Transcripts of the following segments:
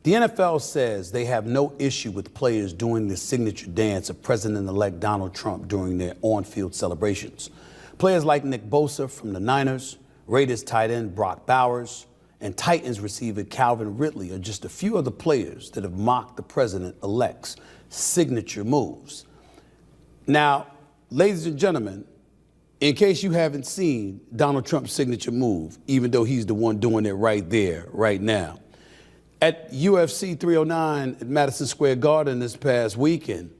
The NFL says they have no issue with players doing the signature dance of President-elect Donald Trump during their on-field celebrations. Players like Nick Bosa from the Niners, Raiders tight end Brock Bowers, and Titans receiver Calvin Ridley are just a few of the players that have mocked the president-elect's signature moves. Now, ladies and gentlemen, in case you haven't seen Donald Trump's signature move, even though he's the one doing it right there, right now, at UFC 309 at Madison Square Garden this past weekend,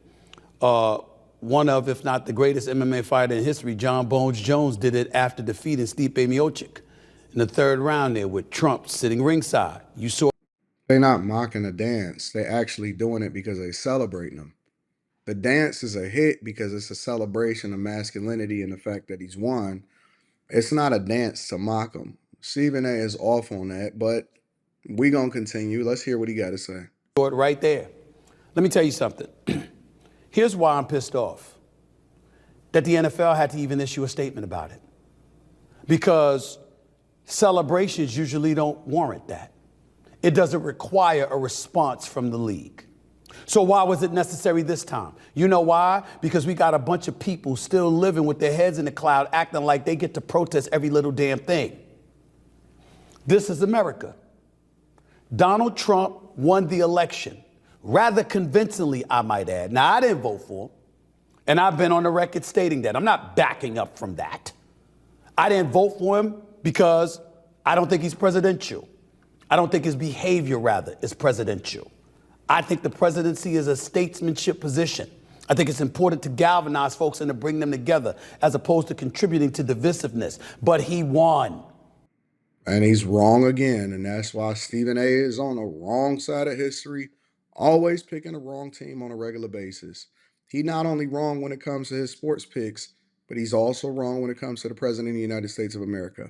one of, if not the greatest MMA fighter in history, John Bones Jones, did it after defeating Stipe Miocic in the third round there with Trump sitting ringside. You saw. They're not mocking a dance. They're actually doing it because they're celebrating him. The dance is a hit because it's a celebration of masculinity and the fact that he's won. It's not a dance to mock him. Stephen A. is off on that, but we're going to continue. Let's hear what he got to say. Right there. Let me tell you something. Here's why I'm pissed off. That the NFL had to even issue a statement about it. Because celebrations usually don't warrant that. It doesn't require a response from the league. So why was it necessary this time? You know why? Because we got a bunch of people still living with their heads in the cloud, acting like they get to protest every little damn thing. This is America. Donald Trump won the election, rather convincingly, I might add. Now, I didn't vote for him, and I've been on the record stating that. I'm not backing up from that. I didn't vote for him because I don't think he's presidential. I don't think his behavior, rather, is presidential. I think the presidency is a statesmanship position. I think it's important to galvanize folks and to bring them together as opposed to contributing to divisiveness. But he won. And he's wrong again. And that's why Stephen A. is on the wrong side of history, always picking the wrong team on a regular basis. He's not only wrong when it comes to his sports picks, but he's also wrong when it comes to the president of the United States of America.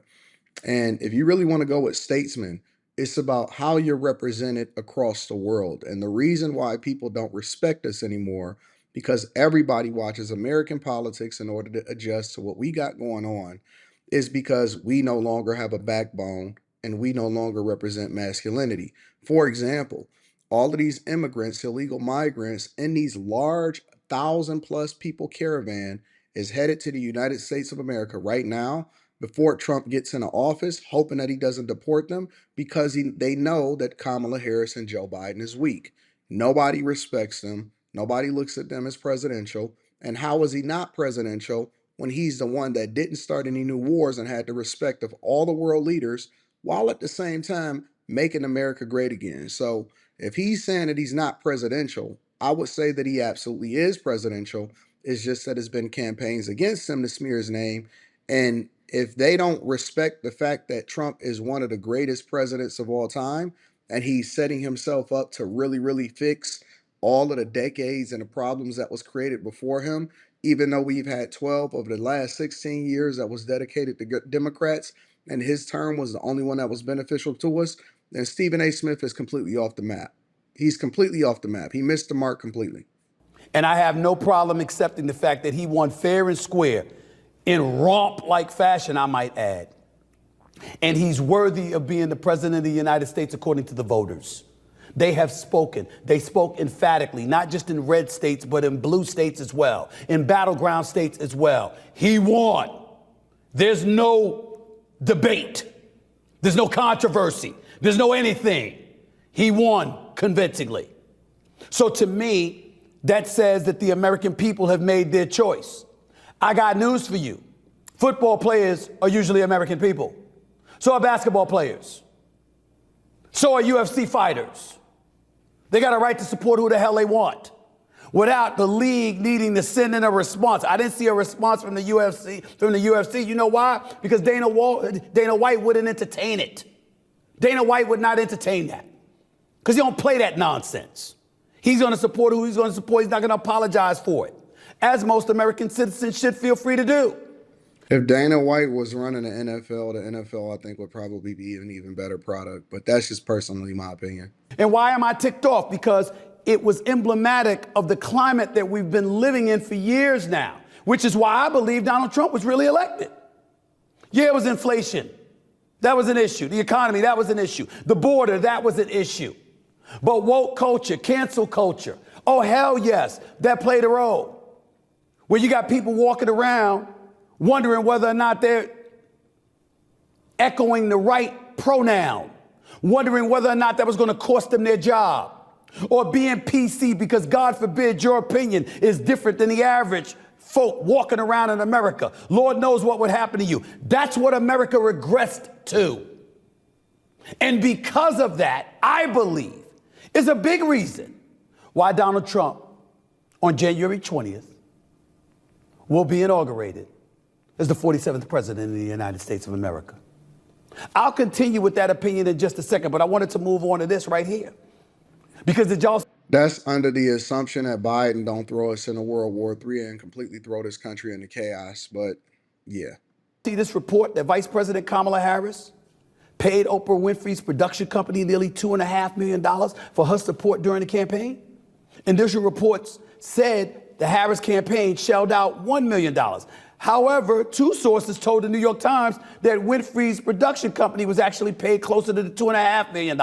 And if you really want to go with statesman, it's about how you're represented across the world. And the reason why people don't respect us anymore, because everybody watches American politics in order to adjust to what we got going on, is because we no longer have a backbone and we no longer represent masculinity. For example, all of these immigrants, illegal migrants in these large 1,000+ people caravan is headed to the United States of America right now before Trump gets into office, hoping that he doesn't deport them because they know that Kamala Harris and Joe Biden is weak. Nobody respects them. Nobody looks at them as presidential. And how is he not presidential when he's the one that didn't start any new wars and had the respect of all the world leaders while at the same time making America great again? So if he's saying that he's not presidential, I would say that he absolutely is presidential. It's just that there's been campaigns against him to smear his name. And if they don't respect the fact that Trump is one of the greatest presidents of all time, and he's setting himself up to really, really fix all of the decades and the problems that was created before him, even though we've had 12 of the last 16 years that was dedicated to Democrats, and his term was the only one that was beneficial to us, then Stephen A. Smith is completely off the map. He's completely off the map. He missed the mark completely. And I have no problem accepting the fact that he won fair and square in romp-like fashion, I might add. And he's worthy of being the president of the United States according to the voters. They have spoken. They spoke emphatically, not just in red states, but in blue states as well, in battleground states as well. He won. There's no debate. There's no controversy. There's no anything. He won convincingly. So to me, that says that the American people have made their choice. I got news for you. Football players are usually American people. So are basketball players. So are UFC fighters. They got a right to support who the hell they want without the league needing to send in a response. I didn't see a response from the UFC. You know why? Because Dana White wouldn't entertain it. Dana White would not entertain that because he don't play that nonsense. He's going to support who he's going to support. He's not going to apologize for it, as most American citizens should feel free to do. If Dana White was running the NFL, I think would probably be an even better product. But that's just personally my opinion. And why am I ticked off? Because it was emblematic of the climate that we've been living in for years now, which is why I believe Donald Trump was really elected. Yeah, it was inflation. That was an issue. The economy, that was an issue. The border, that was an issue. But woke culture, cancel culture, oh, hell yes, that played a role. Where you got people walking around wondering whether or not they're echoing the right pronoun, wondering whether or not that was going to cost them their job, or being PC because, God forbid, your opinion is different than the average folk walking around in America. Lord knows what would happen to you. That's what America regressed to. And because of that, I believe, is a big reason why Donald Trump on January 20th will be inaugurated as the 47th president of the United States of America. I'll continue with that opinion in just a second, but I wanted to move on to this right here. Because did y'all... That's under the assumption that Biden don't throw us in a World War III and completely throw this country into chaos. But yeah. See this report that Vice President Kamala Harris paid Oprah Winfrey's production company nearly $2.5 million for her support during the campaign? Initial reports said the Harris campaign shelled out $1 million. However, two sources told the New York Times that Winfrey's production company was actually paid closer to the $2.5 million.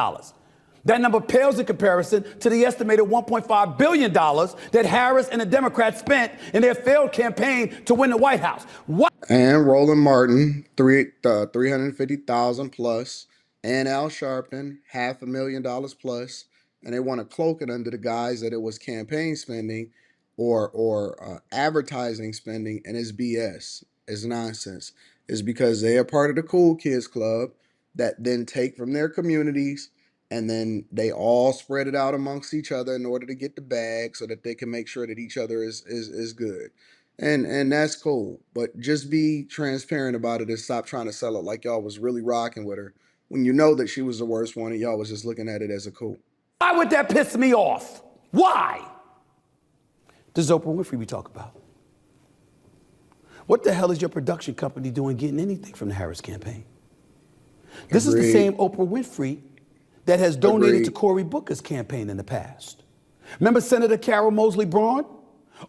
That number pales in comparison to the estimated $1.5 billion that Harris and the Democrats spent in their failed campaign to win the White House. What? And Roland Martin, 350,000 plus, and Al Sharpton, $500,000 plus, and they want to cloak it under the guise that it was campaign spending or advertising spending, and it's BS. It's nonsense. It's because they are part of the cool kids club that then take from their communities, and then they all spread it out amongst each other in order to get the bag so that they can make sure that each other is good. And that's cool. But just be transparent about it and stop trying to sell it like y'all was really rocking with her when you know that she was the worst one and y'all was just looking at it as a coup. Why would that piss me off? Why does Oprah Winfrey we talk about? What the hell is your production company doing getting anything from the Harris campaign? This is the same Oprah Winfrey that has donated to Cory Booker's campaign in the past. Remember Senator Carol Moseley Braun?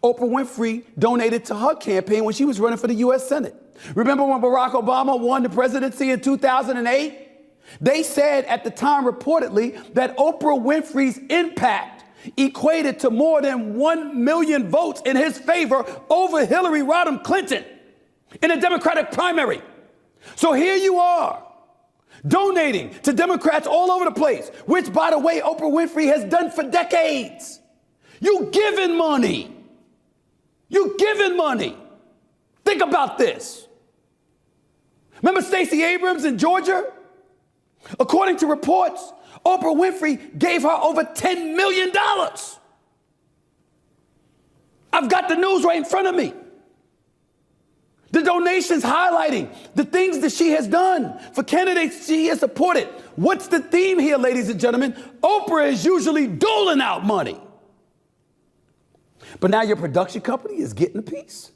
Oprah Winfrey donated to her campaign when she was running for the U.S. Senate. Remember when Barack Obama won the presidency in 2008? They said at the time reportedly that Oprah Winfrey's impact equated to more than 1 million votes in his favor over Hillary Rodham Clinton in a Democratic primary. So here you are, donating to Democrats all over the place, which, by the way, Oprah Winfrey has done for decades. You giving money. You giving money. Think about this. Remember Stacey Abrams in Georgia? According to reports, Oprah Winfrey gave her over $10 million. I've got the news right in front of me. The donations highlighting the things that she has done for candidates she has supported. What's the theme here, ladies and gentlemen? Oprah is usually doling out money. But now your production company is getting a piece,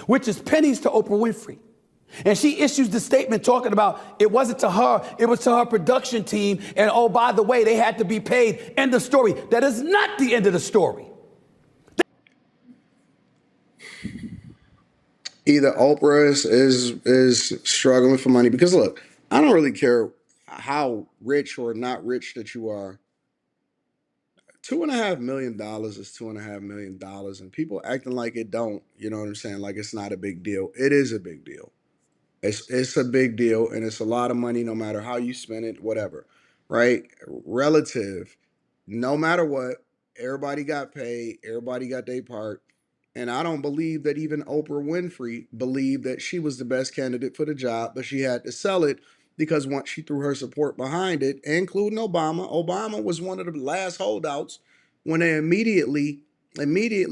which is pennies to Oprah Winfrey. And she issues the statement talking about it wasn't to her, it was to her production team. And oh, by the way, they had to be paid. End of story. That is not the end of the story. Either Oprah is struggling for money, because look, I don't really care how rich or not rich that you are. $2.5 million is $2.5 million, and people acting like it don't. You know what I'm saying? Like it's not a big deal. It is a big deal. It's a big deal, and it's a lot of money, no matter how you spend it, whatever, right? Relative, no matter what, everybody got paid, everybody got their part. And I don't believe that even Oprah Winfrey believed that she was the best candidate for the job, but she had to sell it because once she threw her support behind it, including Obama was one of the last holdouts when they immediately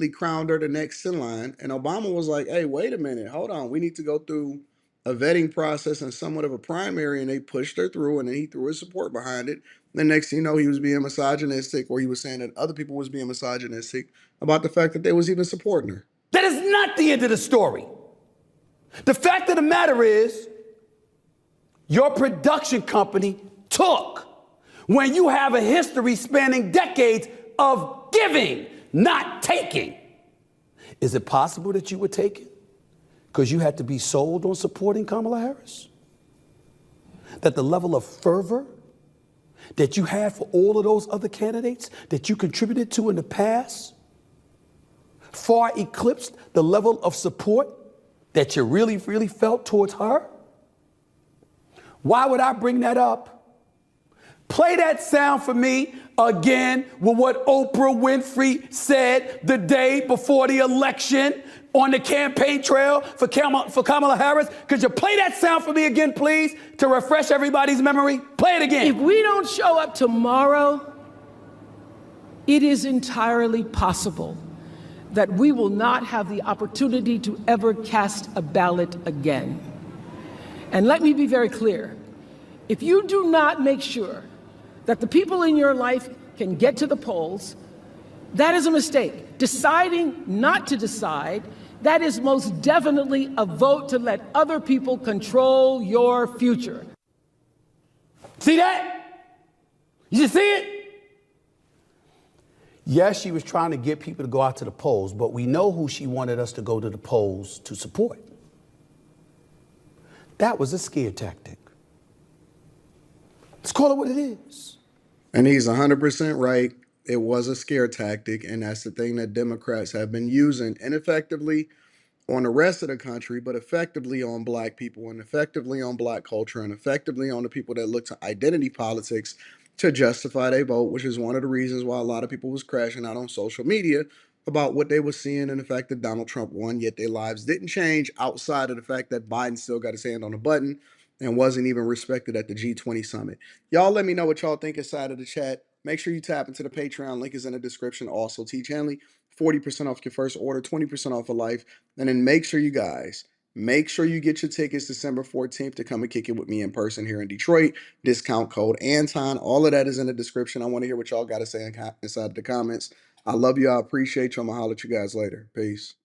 crowned her the next in line. And Obama was like, hey, wait a minute, hold on. We need to go through a vetting process and somewhat of a primary, and they pushed her through, and then he threw his support behind it. The next thing you know, he was being misogynistic, or he was saying that other people was being misogynistic about the fact that they was even supporting her. That is not the end of the story. The fact of the matter is, your production company took when you have a history spanning decades of giving, not taking. Is it possible that you were taken because you had to be sold on supporting Kamala Harris? That the level of fervor that you had for all of those other candidates that you contributed to in the past far eclipsed the level of support that you really, really felt towards her? Why would I bring that up? Play that sound for me again with what Oprah Winfrey said the day before the election on the campaign trail for Kamala Harris. Could you play that sound for me again, please, to refresh everybody's memory? Play it again. If we don't show up tomorrow, it is entirely possible that we will not have the opportunity to ever cast a ballot again. And let me be very clear. If you do not make sure that the people in your life can get to the polls, that is a mistake. Deciding not to decide, that is most definitely a vote to let other people control your future. See that? You see it? Yes, she was trying to get people to go out to the polls, but we know who she wanted us to go to the polls to support. That was a scare tactic. Let's call it what it is. And he's 100% right. It was a scare tactic, and that's the thing that Democrats have been using ineffectively on the rest of the country, but effectively on black people and effectively on black culture and effectively on the people that look to identity politics to justify their vote, which is one of the reasons why a lot of people was crashing out on social media about what they were seeing and the fact that Donald Trump won, yet their lives didn't change outside of the fact that Biden still got his hand on the button and wasn't even respected at the G20 summit. Y'all let me know what y'all think inside of the chat. Make sure you tap into the Patreon. Link is in the description. Also, Teach Hanley, 40% off your first order, 20% off for life. And then make sure you get your tickets December 14th to come and kick it with me in person here in Detroit. Discount code Anton. All of that is in the description. I want to hear what y'all got to say inside the comments. I love you. I appreciate you. I'm going to holler at you guys later. Peace.